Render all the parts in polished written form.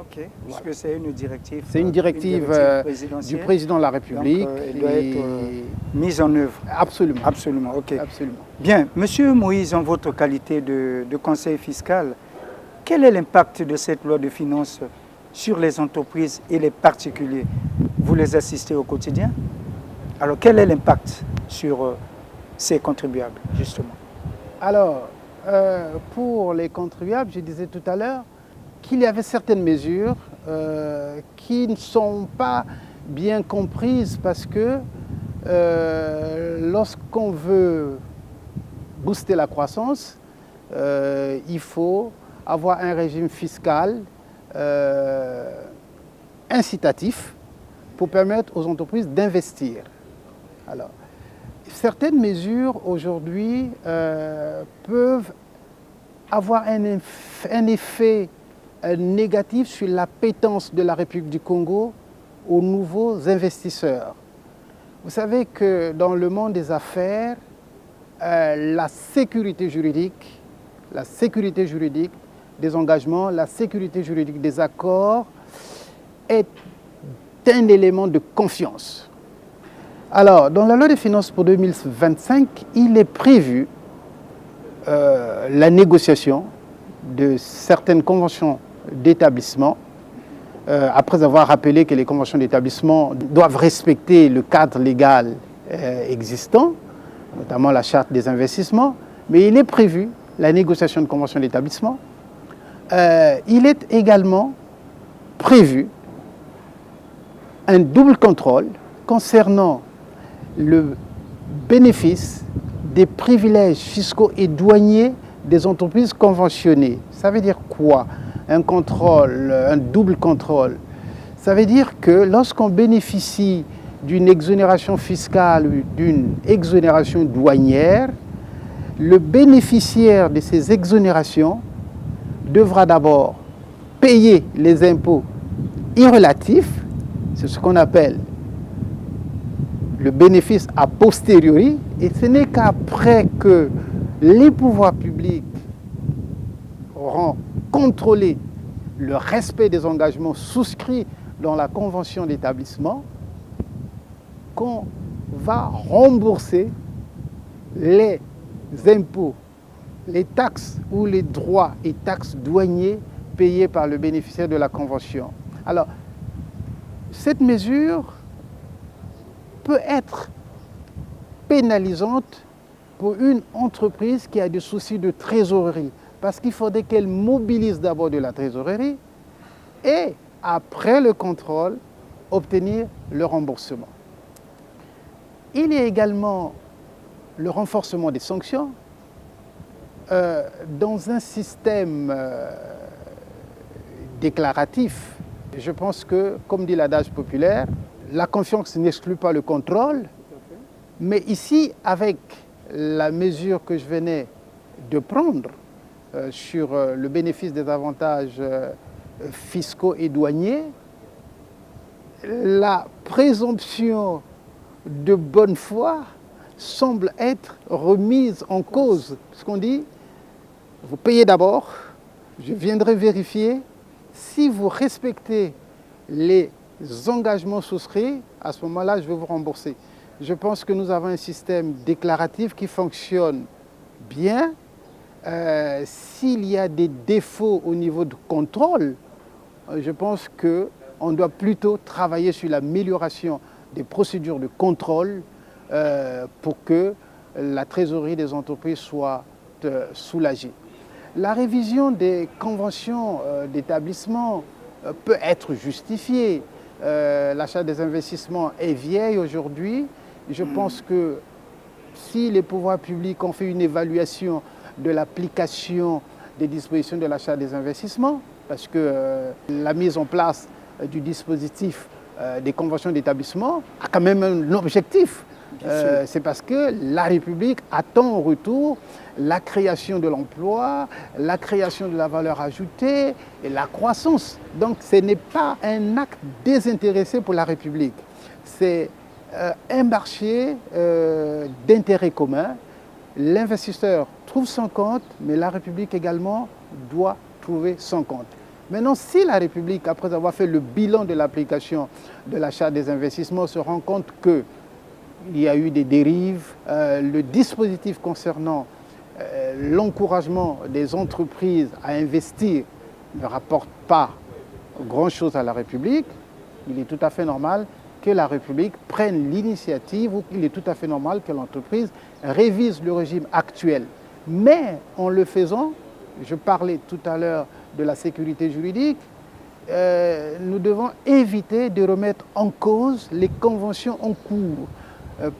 Ok, Voilà. puisque c'est une directive. C'est une directive du président de la République. Donc, elle doit être mise en œuvre. Absolument. Absolument, ok. Absolument. Bien, Monsieur Moïse, en votre qualité de conseiller fiscal, quel est l'impact de cette loi de finances sur les entreprises et les particuliers? Vous les assistez au quotidien. Alors, quel est l'impact sur ces contribuables, justement? Alors, pour les contribuables, je disais tout à l'heure qu'il y avait certaines mesures qui ne sont pas bien comprises parce que lorsqu'on veut booster la croissance, il faut avoir un régime fiscal incitatif pour permettre aux entreprises d'investir. Alors, certaines mesures aujourd'hui peuvent avoir un effet négatif sur l'appétence de la République du Congo aux nouveaux investisseurs. Vous savez que dans le monde des affaires, la sécurité juridique des engagements, la sécurité juridique des accords est un élément de confiance. Alors, dans la loi des finances pour 2025, il est prévu la négociation de certaines conventions d'établissement, après avoir rappelé que les conventions d'établissement doivent respecter le cadre légal existant, notamment la charte des investissements, mais il est prévu la négociation de conventions d'établissement. Il est également prévu un double contrôle concernant le bénéfice des privilèges fiscaux et douaniers des entreprises conventionnées. Ça veut dire quoi? Un double contrôle. Ça veut dire que lorsqu'on bénéficie d'une exonération fiscale ou d'une exonération douanière, le bénéficiaire de ces exonérations devra d'abord payer les impôts irrelatifs, c'est ce qu'on appelle le bénéfice a posteriori, et ce n'est qu'après que les pouvoirs publics auront contrôlé le respect des engagements souscrits dans la convention d'établissement qu'on va rembourser les impôts, les taxes ou les droits et taxes douaniers payés par le bénéficiaire de la convention. Alors, cette mesure peut être pénalisante pour une entreprise qui a des soucis de trésorerie, parce qu'il faudrait qu'elle mobilise d'abord de la trésorerie et, après le contrôle, obtenir le remboursement. Il y a également le renforcement des sanctions dans un système déclaratif. Je pense que, comme dit l'adage populaire, la confiance n'exclut pas le contrôle, mais ici, avec la mesure que je venais de prendre sur le bénéfice des avantages fiscaux et douaniers, la présomption de bonne foi semble être remise en cause. Ce qu'on dit, vous payez d'abord, je viendrai vérifier. Si vous respectez les engagements souscrits, à ce moment-là, je vais vous rembourser. Je pense que nous avons un système déclaratif qui fonctionne bien. S'il y a des défauts au niveau du contrôle, je pense qu'on doit plutôt travailler sur l'amélioration des procédures de contrôle pour que la trésorerie des entreprises soit soulagée. La révision des conventions d'établissement peut être justifiée. L'achat des investissements est vieille aujourd'hui. Je pense que si les pouvoirs publics ont fait une évaluation de l'application des dispositions de l'achat des investissements, parce que la mise en place du dispositif des conventions d'établissement a quand même un objectif. C'est parce que la République attend en retour la création de l'emploi, la création de la valeur ajoutée et la croissance. Donc ce n'est pas un acte désintéressé pour la République. C'est un marché d'intérêt commun. L'investisseur trouve son compte, mais la République également doit trouver son compte. Maintenant, si la République, après avoir fait le bilan de l'application de la Charte des investissements, se rend compte qu'il y a eu des dérives, le dispositif concernant l'encouragement des entreprises à investir ne rapporte pas grand-chose à la République, il est tout à fait normal que la République prenne l'initiative ou il est tout à fait normal que l'entreprise révise le régime actuel. Mais en le faisant, je parlais tout à l'heure de la sécurité juridique, nous devons éviter de remettre en cause les conventions en cours.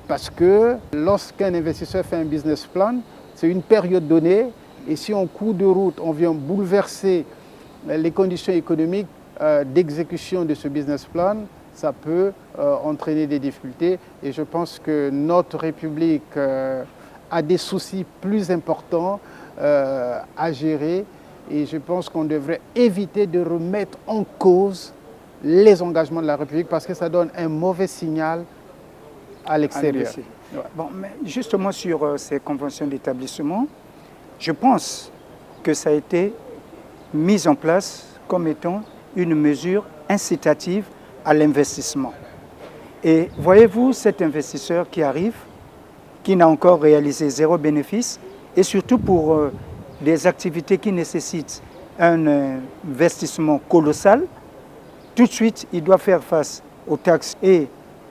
Parce que lorsqu'un investisseur fait un business plan, c'est une période donnée, et si en cours de route, on vient bouleverser les conditions économiques d'exécution de ce business plan, ça peut entraîner des difficultés. Et je pense que notre République a des soucis plus importants à gérer. Et je pense qu'on devrait éviter de remettre en cause les engagements de la République parce que ça donne un mauvais signal à l'extérieur. Ouais. Bon, mais justement sur ces conventions d'établissement, je pense que ça a été mis en place comme étant une mesure incitative à l'investissement. Et voyez-vous cet investisseur qui arrive, qui n'a encore réalisé zéro bénéfice, et surtout pour des activités qui nécessitent un investissement colossal, tout de suite, il doit faire face aux taxes et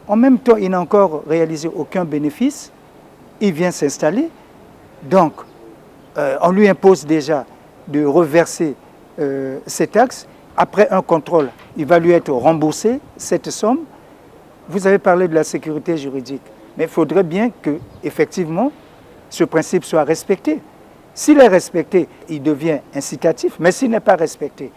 en même temps, il n'a encore réalisé aucun bénéfice, il vient s'installer, donc on lui impose déjà de reverser ces taxes. Après un contrôle, il va lui être remboursé cette somme. Vous avez parlé de la sécurité juridique, mais il faudrait bien que, effectivement, ce principe soit respecté. S'il est respecté, il devient incitatif, mais s'il n'est pas respecté,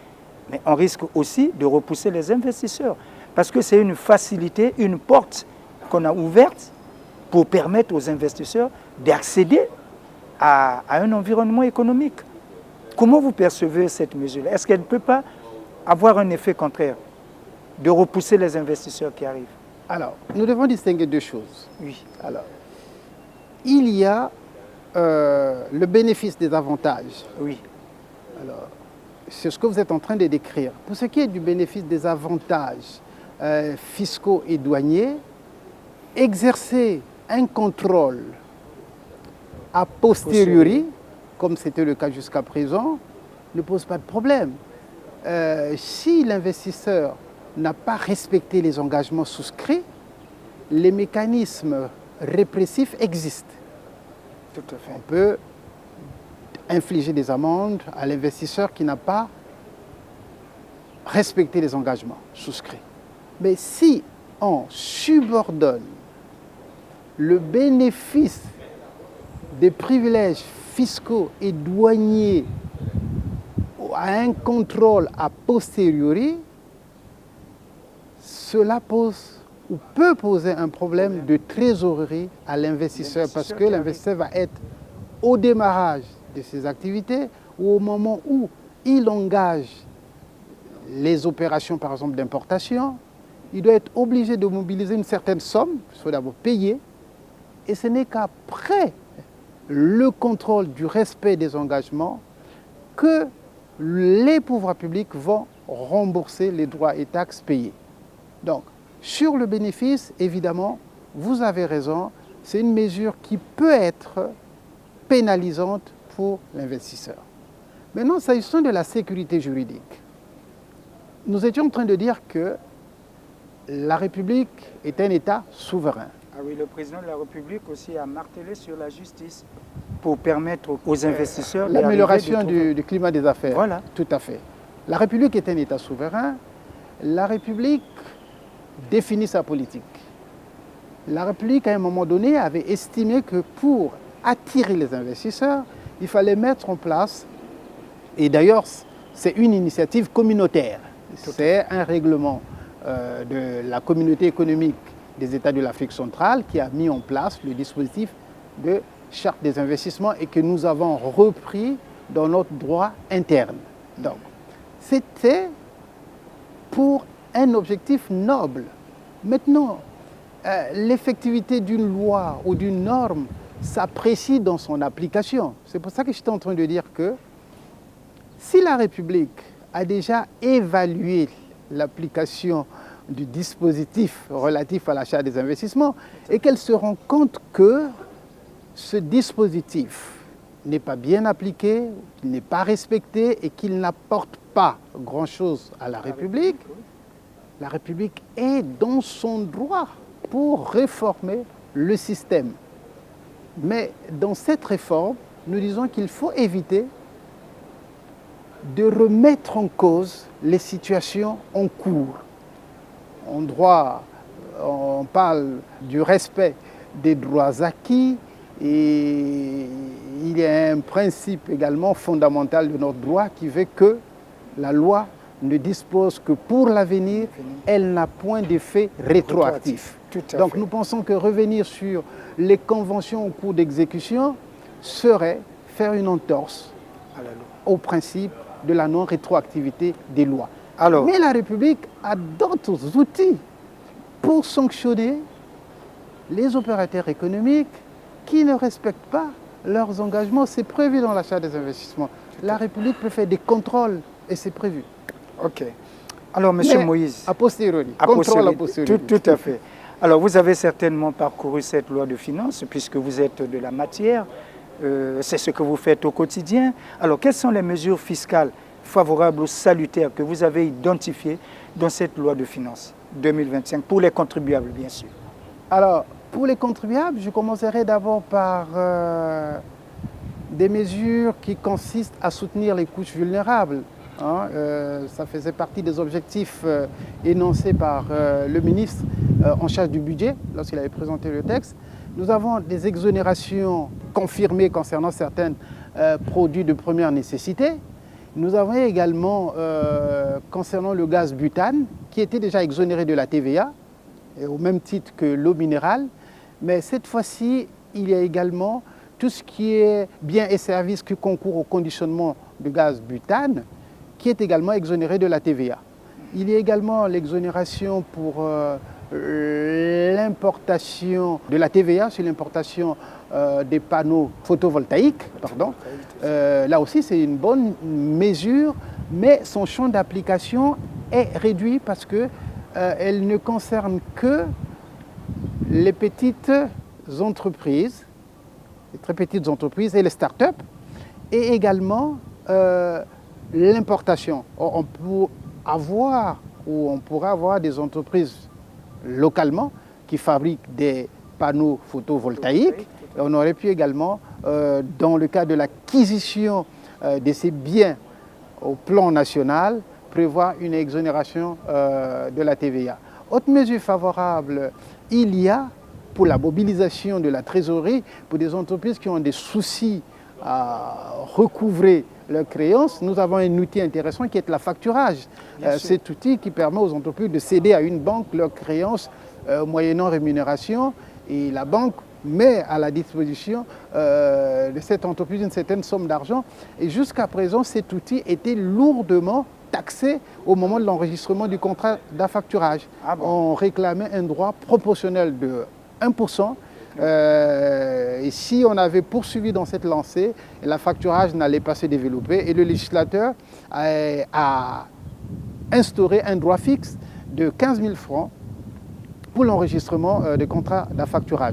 mais on risque aussi de repousser les investisseurs. Parce que c'est une facilité, une porte qu'on a ouverte pour permettre aux investisseurs d'accéder à un environnement économique. Comment vous percevez cette mesure? Est-ce qu'elle ne peut pas avoir un effet contraire, de repousser les investisseurs qui arrivent? Alors, nous devons distinguer deux choses. Oui. Alors, il y a le bénéfice des avantages. Oui. Alors, c'est ce que vous êtes en train de décrire. Pour ce qui est du bénéfice des avantages fiscaux et douaniers, exercer un contrôle a posteriori, comme c'était le cas jusqu'à présent, ne pose pas de problème. Si l'investisseur n'a pas respecté les engagements souscrits, les mécanismes répressifs existent. Tout à fait. On peut infliger des amendes à l'investisseur qui n'a pas respecté les engagements souscrits. Mais si on subordonne le bénéfice des privilèges fiscaux et douaniers à un contrôle a posteriori, cela pose ou peut poser un problème de trésorerie à l'investisseur parce que l'investisseur va être au démarrage de ses activités ou au moment où il engage les opérations, par exemple, d'importation, il doit être obligé de mobiliser une certaine somme, il faut d'abord payer, et ce n'est qu'après le contrôle du respect des engagements que les pouvoirs publics vont rembourser les droits et taxes payés. Donc, sur le bénéfice, évidemment, vous avez raison, c'est une mesure qui peut être pénalisante pour l'investisseur. Maintenant, s'agissant de la sécurité juridique, nous étions en train de dire que la République est un État souverain. Ah oui, le président de la République aussi a martelé sur la justice pour permettre aux investisseurs l'amélioration du climat des affaires. Voilà. Tout à fait. La République est un État souverain. La République définit sa politique. La République, à un moment donné, avait estimé que pour attirer les investisseurs, il fallait mettre en place, et d'ailleurs, c'est une initiative communautaire. C'est un règlement de la communauté économique des États de l'Afrique centrale qui a mis en place le dispositif de charte des investissements et que nous avons repris dans notre droit interne. Donc, c'était pour un objectif noble. Maintenant, l'effectivité d'une loi ou d'une norme s'apprécie dans son application. C'est pour ça que j'étais en train de dire que si la République a déjà évalué l'application du dispositif relatif à l'achat des investissements et qu'elle se rend compte que ce dispositif n'est pas bien appliqué, qu'il n'est pas respecté et qu'il n'apporte pas grand-chose à la République, la République est dans son droit pour réformer le système. Mais dans cette réforme, nous disons qu'il faut éviter de remettre en cause les situations en cours. En droit, on parle du respect des droits acquis et il y a un principe également fondamental de notre droit qui veut que la loi ne dispose que pour l'avenir, elle n'a point d'effet rétroactif. Donc nous pensons que revenir sur les conventions en cours d'exécution serait faire une entorse au principe de la non-rétroactivité des lois. Alors, mais la République a d'autres outils pour sanctionner les opérateurs économiques qui ne respectent pas leurs engagements. C'est prévu dans l'achat des investissements. La République peut faire des contrôles et c'est prévu. OK. Alors, M. Moïse... A posteriori. Contrôle a posteriori. Tout à fait. Alors, vous avez certainement parcouru cette loi de finances puisque vous êtes de la matière. C'est ce que vous faites au quotidien. Alors, quelles sont les mesures fiscales favorables ou salutaires que vous avez identifiées dans cette loi de finances 2025 pour les contribuables, bien sûr? Alors, pour les contribuables, je commencerai d'abord par des mesures qui consistent à soutenir les couches vulnérables. Ça faisait partie des objectifs énoncés par le ministre en charge du budget lorsqu'il avait présenté le texte. Nous avons des exonérations confirmées concernant certains produits de première nécessité. Nous avons également, concernant le gaz butane, qui était déjà exonéré de la TVA, au même titre que l'eau minérale. Mais cette fois-ci, il y a également tout ce qui est biens et services qui concourent au conditionnement du gaz butane, qui est également exonéré de la TVA. Il y a également l'exonération pour l'importation de la TVA sur l'importation des panneaux photovoltaïques. Là aussi, c'est une bonne mesure, mais son champ d'application est réduit parce qu'elle ne concerne que les petites entreprises, les très petites entreprises et les start-up, et également l'importation. On pourrait avoir des entreprises localement qui fabriquent des panneaux photovoltaïques. Et on aurait pu également, dans le cas de l'acquisition de ces biens au plan national, prévoir une exonération de la TVA. Autre mesure favorable, il y a pour la mobilisation de la trésorerie pour des entreprises qui ont des soucis à recouvrer leurs créances. Nous avons un outil intéressant qui est le facturage. Cet outil qui permet aux entreprises de céder à une banque leurs créances moyennant rémunération et la banque met à la disposition de cette entreprise une certaine somme d'argent. Et jusqu'à présent, cet outil était lourdement taxé au moment de l'enregistrement du contrat d'affacturage. On réclamait un droit proportionnel de 1%. Et si on avait poursuivi dans cette lancée, l'affacturage n'allait pas se développer et le législateur a instauré un droit fixe de 15 000 francs pour l'enregistrement des contrats d'affacturage.